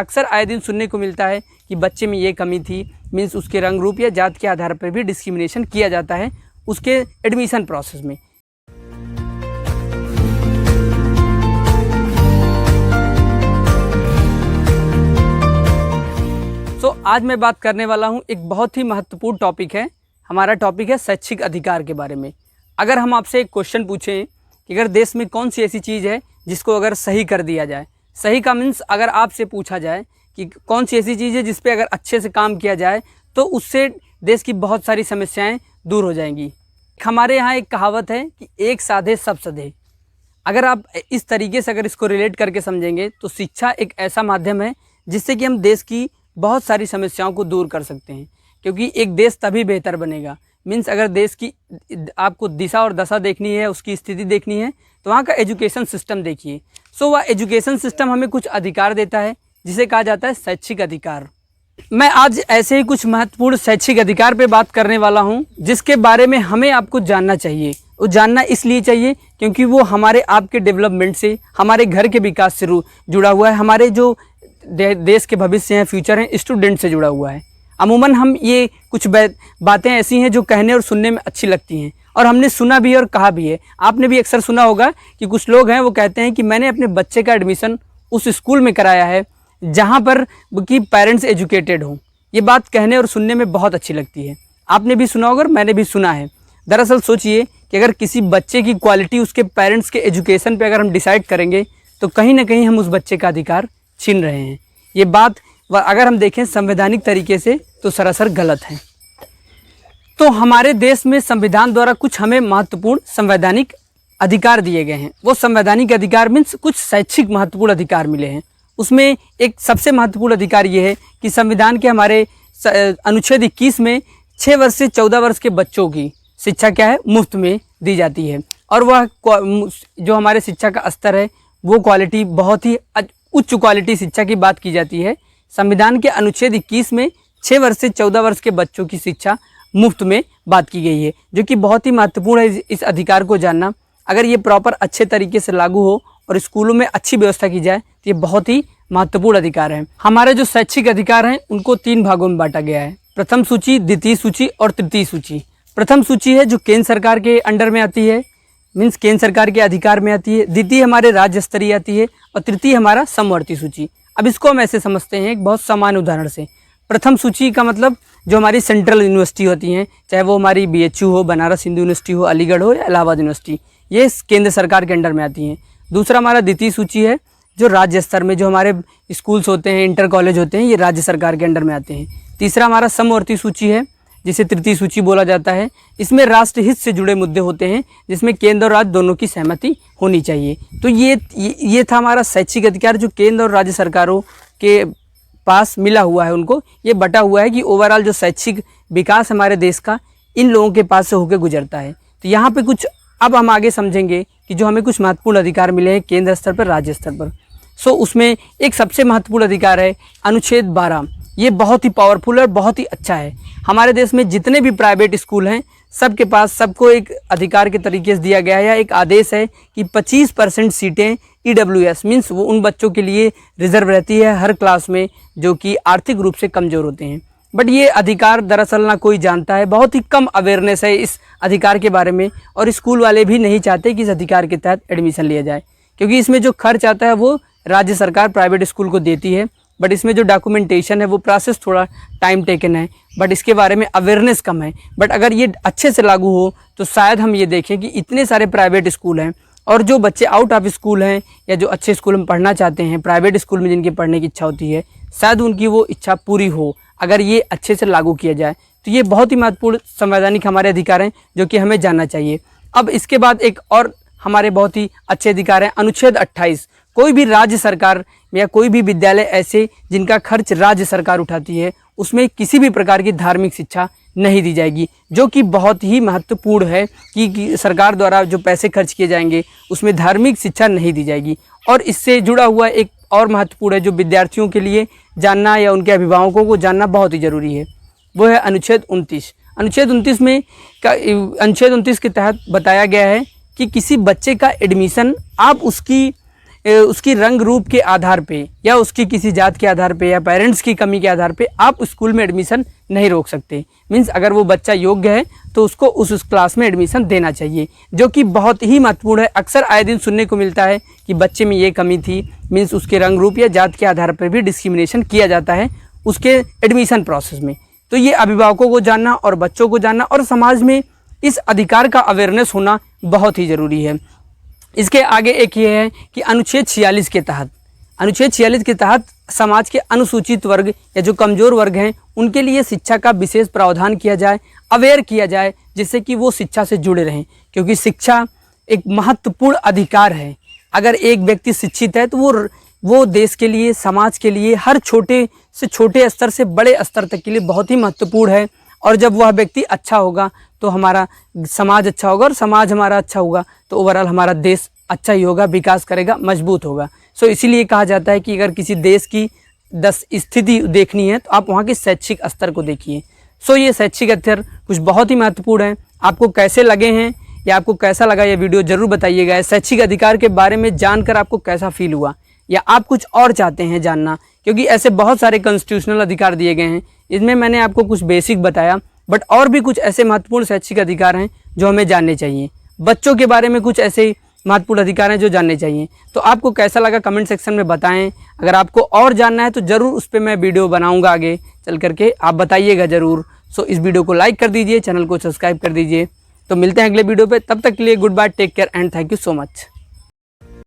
अक्सर आए दिन सुनने को मिलता है कि बच्चे में ये कमी थी, मीन्स उसके रंग रूप या जात के आधार पर भी डिस्क्रिमिनेशन किया जाता है उसके एडमिशन प्रोसेस में। आज मैं बात करने वाला हूँ एक बहुत ही महत्वपूर्ण टॉपिक है। हमारा टॉपिक है शैक्षिक अधिकार के बारे में। अगर हम आपसे एक क्वेश्चन पूछें कि अगर देश में कौन सी ऐसी चीज़ है जिसको अगर सही कर दिया जाए, सही का मीन्स अगर आपसे पूछा जाए कि कौन सी ऐसी चीज़ है जिस पे अगर अच्छे से काम किया जाए तो उससे देश की बहुत सारी समस्याएं दूर हो जाएंगी। हमारे यहाँ एक कहावत है कि एक साधे सब सधे। अगर आप इस तरीके से अगर इसको रिलेट करके समझेंगे तो शिक्षा एक ऐसा माध्यम है जिससे कि हम देश की बहुत सारी समस्याओं को दूर कर सकते हैं, क्योंकि एक देश तभी बेहतर बनेगा। मीन्स अगर देश की आपको दिशा और दशा देखनी है, उसकी स्थिति देखनी है, तो वहाँ का एजुकेशन सिस्टम देखिए। वह एजुकेशन सिस्टम हमें कुछ अधिकार देता है जिसे कहा जाता है शैक्षिक अधिकार। मैं आज ऐसे ही कुछ महत्वपूर्ण शैक्षिक अधिकार पे बात करने वाला हूँ जिसके बारे में हमें आपको जानना चाहिए। वो जानना इसलिए चाहिए क्योंकि वो हमारे आपके डेवलपमेंट से, हमारे घर के विकास से जुड़ा हुआ है, हमारे जो देश के भविष्य हैं, फ्यूचर हैं, स्टूडेंट से जुड़ा हुआ है। अमूमन हम ये कुछ बातें ऐसी हैं जो कहने और सुनने में अच्छी लगती हैं और हमने सुना भी है और कहा भी है। आपने भी अक्सर सुना होगा कि कुछ लोग हैं वो कहते हैं कि मैंने अपने बच्चे का एडमिशन उस स्कूल में कराया है जहाँ पर कि पेरेंट्स एजुकेटेड हों। ये बात कहने और सुनने में बहुत अच्छी लगती है। आपने भी सुना होगा और मैंने भी सुना है। दरअसल सोचिए कि अगर किसी बच्चे की क्वालिटी उसके पेरेंट्स के एजुकेशन पे अगर हम डिसाइड करेंगे तो कहीं ना कहीं हम उस बच्चे का अधिकार छीन रहे हैं। ये बात अगर हम देखें संवैधानिक तरीके से तो सरासर गलत है। तो हमारे देश में संविधान द्वारा कुछ हमें महत्वपूर्ण संवैधानिक अधिकार दिए गए हैं। वो संवैधानिक अधिकार मीन्स कुछ शैक्षिक महत्वपूर्ण अधिकार मिले हैं। उसमें एक सबसे महत्वपूर्ण अधिकार ये है कि संविधान के हमारे अनुच्छेद 21 में 6 वर्ष से 14 वर्ष के बच्चों की शिक्षा क्या है, मुफ्त में दी जाती है। और वह जो हमारे शिक्षा का स्तर है वो क्वालिटी बहुत ही उच्च क्वालिटी शिक्षा की बात की जाती है। संविधान के अनुच्छेद 21 में 6 वर्ष से 14 वर्ष के बच्चों की शिक्षा मुफ्त में बात की गई है, जो कि बहुत ही महत्वपूर्ण है इस अधिकार को जानना। अगर ये प्रॉपर अच्छे तरीके से लागू हो और स्कूलों में अच्छी व्यवस्था की जाए तो ये बहुत ही महत्वपूर्ण अधिकार है। हमारे जो शैक्षिक अधिकार हैं उनको 3 भागों में बांटा गया है। प्रथम सूची, द्वितीय सूची और तृतीय सूची। प्रथम सूची है जो केंद्र सरकार के अंडर में आती है, मीन्स केंद्र सरकार के अधिकार में आती है। द्वितीय हमारे राज्य स्तरीय आती है और तृतीय हमारा समवर्ती सूची। अब इसको हम ऐसे समझते हैं एक बहुत सामान्य उदाहरण से। प्रथम सूची का मतलब जो हमारी सेंट्रल यूनिवर्सिटी होती हैं, चाहे वो हमारी BHU हो, बनारस हिंदू यूनिवर्सिटी हो, अलीगढ़ हो या इलाहाबाद यूनिवर्सिटी, ये केंद्र सरकार के अंडर में आती हैं। दूसरा हमारा द्वितीय सूची है जो राज्य स्तर में जो हमारे स्कूल्स होते हैं, इंटर कॉलेज होते हैं, ये राज्य सरकार के अंडर में आते हैं। तीसरा हमारा समवर्ती सूची है जिसे तृतीय सूची बोला जाता है। इसमें राष्ट्र हित से जुड़े मुद्दे होते हैं जिसमें केंद्र और राज्य दोनों की सहमति होनी चाहिए। तो ये था हमारा शैक्षिक अधिकार जो केंद्र और राज्य सरकारों के पास मिला हुआ है। उनको ये बटा हुआ है कि ओवरऑल जो शैक्षिक विकास हमारे देश का इन लोगों के पास से होकर गुजरता है। तो यहाँ पे कुछ अब हम आगे समझेंगे कि जो हमें कुछ महत्वपूर्ण अधिकार मिले हैं केंद्र स्तर पर, राज्य स्तर पर। उसमें एक सबसे महत्वपूर्ण अधिकार है अनुच्छेद 12। ये बहुत ही पावरफुल और बहुत ही अच्छा है। हमारे देश में जितने भी प्राइवेट स्कूल हैं सबके पास सबको एक अधिकार के तरीके से दिया गया है या एक आदेश है कि 25% सीटें EWS मीन्स वो उन बच्चों के लिए रिजर्व रहती है हर क्लास में जो कि आर्थिक रूप से कमज़ोर होते हैं। बट ये अधिकार दरअसल ना कोई जानता है, बहुत ही कम अवेयरनेस है इस अधिकार के बारे में और स्कूल वाले भी नहीं चाहते कि इस अधिकार के तहत एडमिशन लिया जाए, क्योंकि इसमें जो खर्च आता है वो राज्य सरकार प्राइवेट स्कूल को देती है। बट इसमें जो डॉक्यूमेंटेशन है वो प्रोसेस थोड़ा टाइम टेकन है, बट इसके बारे में अवेयरनेस कम है। बट अगर ये अच्छे से लागू हो तो शायद हम ये देखें कि इतने सारे प्राइवेट स्कूल हैं और जो बच्चे आउट ऑफ स्कूल हैं या जो अच्छे स्कूल में पढ़ना चाहते हैं, प्राइवेट स्कूल में जिनकी पढ़ने की इच्छा होती है, शायद उनकी वो इच्छा पूरी हो अगर ये अच्छे से लागू किया जाए। तो ये बहुत ही महत्वपूर्ण संवैधानिक हमारे अधिकार हैं जो कि हमें जानना चाहिए। अब इसके बाद एक और हमारे बहुत ही अच्छे अधिकार हैं अनुच्छेद 28। कोई भी राज्य सरकार या कोई भी विद्यालय ऐसे जिनका खर्च राज्य सरकार उठाती है उसमें किसी भी प्रकार की धार्मिक शिक्षा नहीं दी जाएगी, जो कि बहुत ही महत्वपूर्ण है कि सरकार द्वारा जो पैसे खर्च किए जाएंगे उसमें धार्मिक शिक्षा नहीं दी जाएगी। और इससे जुड़ा हुआ एक और महत्वपूर्ण है जो विद्यार्थियों के लिए जानना या उनके अभिभावकों को जानना बहुत ही ज़रूरी है, वो है अनुच्छेद 29। अनुच्छेद 29 के तहत बताया गया है कि किसी बच्चे का एडमिशन आप उसकी उसकी रंग रूप के आधार पे या उसकी किसी जात के आधार पे या पेरेंट्स की कमी के आधार पे आप स्कूल में एडमिशन नहीं रोक सकते। मीन्स अगर वो बच्चा योग्य है तो उसको उस क्लास में एडमिशन देना चाहिए, जो कि बहुत ही महत्वपूर्ण है। अक्सर आए दिन सुनने को मिलता है कि बच्चे में ये कमी थी, मीन्स उसके रंग रूप या जात के आधार पर भी डिस्क्रिमिनेशन किया जाता है उसके एडमिशन प्रोसेस में। तो ये अभिभावकों को जानना और बच्चों को जानना और समाज में इस अधिकार का अवेयरनेस होना बहुत ही ज़रूरी है। इसके आगे एक ये है कि अनुच्छेद 46 के तहत समाज के अनुसूचित वर्ग या जो कमज़ोर वर्ग हैं उनके लिए शिक्षा का विशेष प्रावधान किया जाए, अवेयर किया जाए, जिससे कि वो शिक्षा से जुड़े रहें, क्योंकि शिक्षा एक महत्वपूर्ण अधिकार है। अगर एक व्यक्ति शिक्षित है तो वो देश के लिए, समाज के लिए, हर छोटे से छोटे स्तर से बड़े स्तर तक के लिए बहुत ही महत्वपूर्ण है। और जब वह व्यक्ति अच्छा होगा तो हमारा समाज अच्छा होगा, और समाज हमारा अच्छा होगा तो ओवरऑल हमारा देश अच्छा ही होगा, विकास करेगा, मजबूत होगा। सो इसीलिए कहा जाता है कि अगर किसी देश की 10 स्थिति देखनी है तो आप वहाँ के शैक्षिक स्तर को देखिए। सो ये शैक्षिक स्तर कुछ बहुत ही महत्वपूर्ण है। आपको कैसे लगे हैं या आपको कैसा लगा ये वीडियो ज़रूर बताइएगा। शैक्षिक अधिकार के बारे में जानकर आपको कैसा फील हुआ, या आप कुछ और चाहते हैं जानना, क्योंकि ऐसे बहुत सारे कॉन्स्टिट्यूशनल अधिकार दिए गए हैं। इसमें मैंने आपको कुछ बेसिक बताया, बट और भी कुछ ऐसे महत्वपूर्ण शैक्षिक अधिकार हैं जो हमें जानने चाहिए। बच्चों के बारे में कुछ ऐसे महत्वपूर्ण अधिकार हैं जो जानने चाहिए। तो आपको कैसा लगा कमेंट सेक्शन में बताएं। अगर आपको और जानना है तो ज़रूर उस पर मैं वीडियो बनाऊंगा आगे चल करके, आप बताइएगा ज़रूर। सो इस वीडियो को लाइक कर दीजिए, चैनल को सब्सक्राइब कर दीजिए। तो मिलते हैं अगले वीडियो पे, तब तक के लिए goodbye, take care and thank you so much.